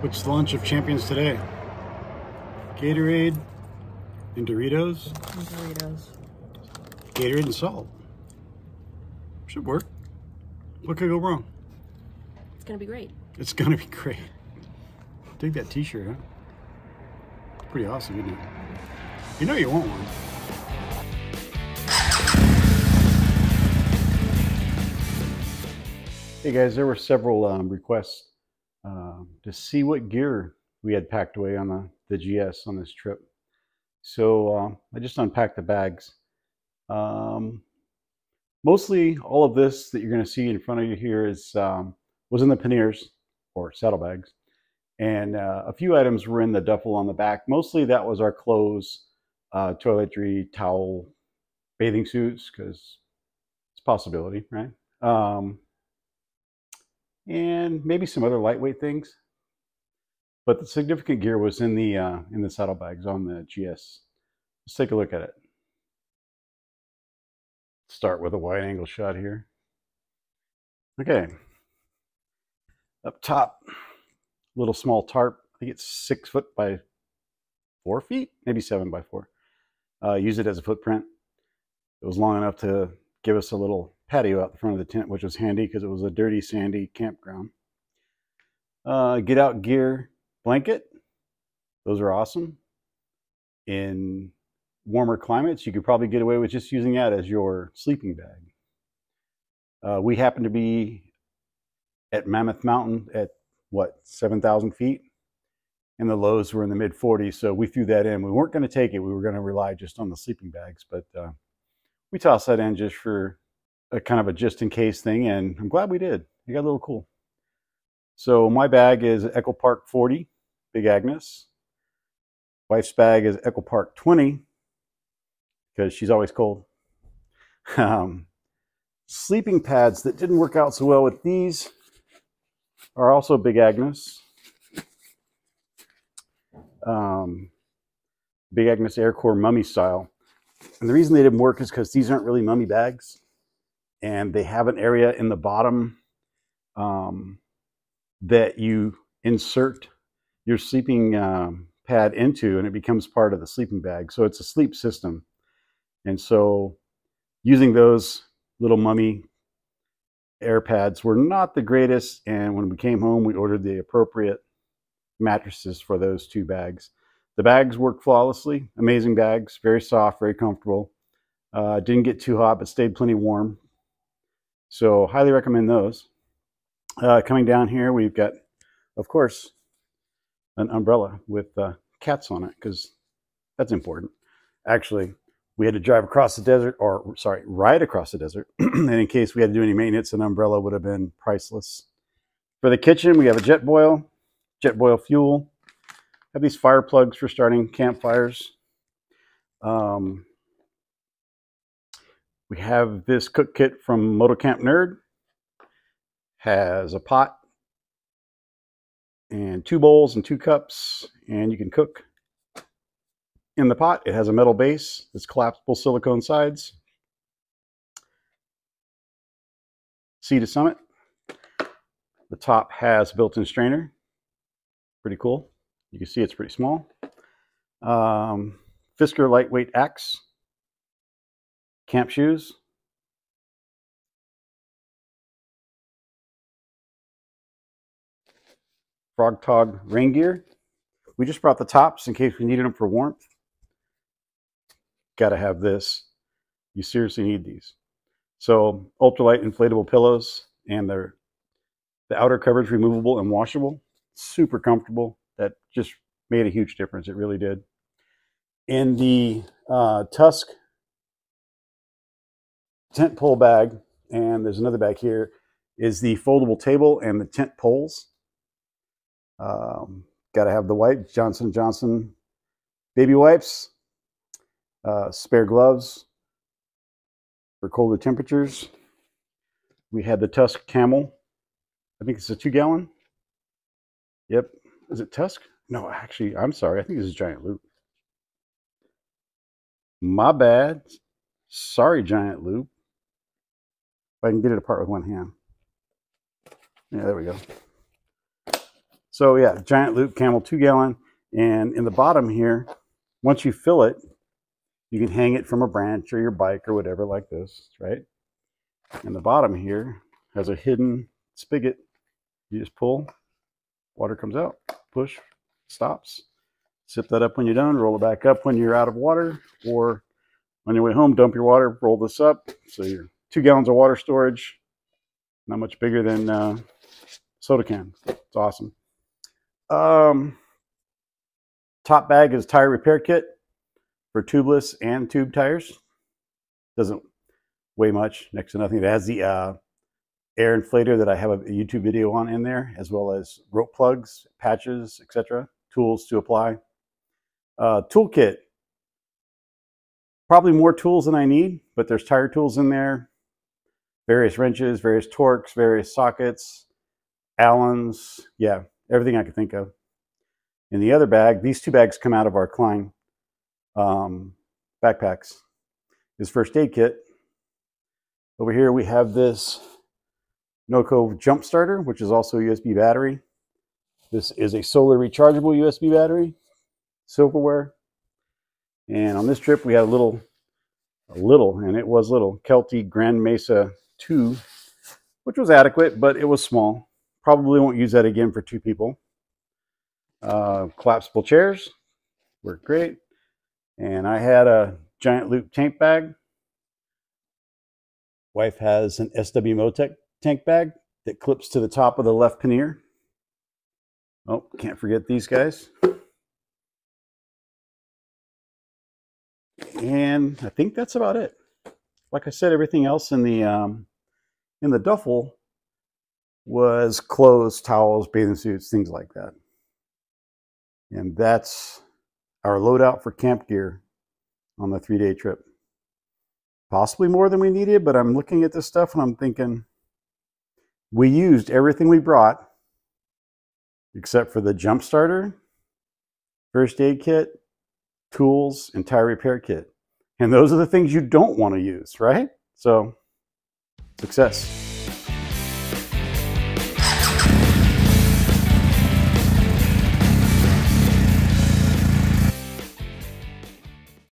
What's the lunch of champions today? Gatorade and Doritos. And Doritos. Gatorade and salt. Should work. What could go wrong? It's gonna be great. It's gonna be great. Dig that t-shirt, huh? Pretty awesome, isn't it? You know you want one. Hey guys, there were several requests to see what gear we had packed away on the GS on this trip. So I just unpacked the bags. Mostly all of this that you're going to see in front of you here is was in the panniers or saddlebags, and a few items were in the duffel on the back. Mostly that was our clothes, toiletry, towel, bathing suits, because it's a possibility, right? And maybe some other lightweight things. But the significant gear was in the saddlebags on the GS. Let's take a look at it. Start with a wide angle shot here. Okay. Up top, little small tarp. I think it's 6 foot by 4 feet, maybe 7 by 4. Use it as a footprint. It was long enough to give us a little patio out the front of the tent, which was handy because it was a dirty, sandy campground. Get out gear blanket. Those are awesome. In warmer climates, you could probably get away with just using that as your sleeping bag. We happened to be at Mammoth Mountain at what, 7,000 feet, and the lows were in the mid 40s, so we threw that in. We weren't going to take it. We were going to rely just on the sleeping bags, but we tossed that in just for a kind of a just in case thing, and I'm glad we did. It got a little cool. So my bag is Echo Park 40, Big Agnes. Wife's bag is Echo Park 20, because she's always cold. Sleeping pads that didn't work out so well with these are also Big Agnes. Big Agnes Aircore Mummy style. And the reason they didn't work is because these aren't really mummy bags. And they have an area in the bottom that you insert your sleeping pad into, and it becomes part of the sleeping bag. So it's a sleep system. And so using those little mummy air pads were not the greatest. And when we came home, we ordered the appropriate mattresses for those 2 bags. The bags worked flawlessly. Amazing bags, very soft, very comfortable. Didn't get too hot, but stayed plenty warm. So highly recommend those. Coming down here, we've got, of course, an umbrella with cats on it, because that's important. Actually, we had to drive across the desert, or sorry, ride across the desert. And in case we had to do any maintenance, an umbrella would have been priceless. For the kitchen, we have a jet boil fuel. Have these fire plugs for starting campfires. We have this cook kit from Moto-Camp Nerd. Has a pot and 2 bowls and 2 cups, and you can cook in the pot. It has a metal base. It's collapsible silicone sides. Sea to summit. The top has a built-in strainer. Pretty cool. You can see it's pretty small. Fisker lightweight axe. Camp shoes. Frog Tog rain gear. We just brought the tops in case we needed them for warmth. Got to have this. You seriously need these. So ultralight inflatable pillows, and the outer coverage removable and washable. Super comfortable. That just made a huge difference. It really did. In the Tusk tent pole bag, and there's another bag here, is the foldable table and the tent poles. Got to have the white Johnson & Johnson baby wipes, spare gloves for colder temperatures. We had the Tusk Camel. I think it's a 2-gallon. Yep. Is it Tusk? No, actually, I'm sorry. I think this is Giant Loop. My bad. Sorry, Giant Loop. If I can get it apart with one hand. Yeah, there we go. So yeah, giant loop camel 2-gallon. And in the bottom here, once you fill it, you can hang it from a branch or your bike or whatever like this, right? And the bottom here has a hidden spigot. You just pull, water comes out, push, stops. Sip that up when you're done, roll it back up when you're out of water, or on your way home, dump your water, roll this up. So you're 2 gallons of water storage, not much bigger than soda can. It's awesome. Top bag is tire repair kit for tubeless and tube tires. Doesn't weigh much, next to nothing. It has the air inflator that I have a YouTube video on in there, as well as rope plugs, patches, etc. Tools to apply. Toolkit. Probably more tools than I need, but there's tire tools in there. Various wrenches, various torques, various sockets, Allens. Yeah, everything I could think of. In the other bag, these 2 bags come out of our Klein backpacks. This first aid kit. Over here we have this Noco jump starter, which is also a USB battery. This is a solar rechargeable USB battery, silverware. And on this trip we had a little, and it was little, Kelty Grand Mesa 2, which was adequate, but it was small. Probably won't use that again for 2 people. Collapsible chairs work great. And I had a giant loop tank bag. Wife has an SW Motec tank bag that clips to the top of the left pannier. Oh, can't forget these guys. And I think that's about it. Like I said, everything else in the duffel was clothes, towels, bathing suits, things like that. And that's our loadout for camp gear on the 3-day trip. Possibly more than we needed, but I'm looking at this stuff and I'm thinking we used everything we brought except for the jump starter, first aid kit, tools, and tire repair kit. And those are the things you don't want to use, right? So, success.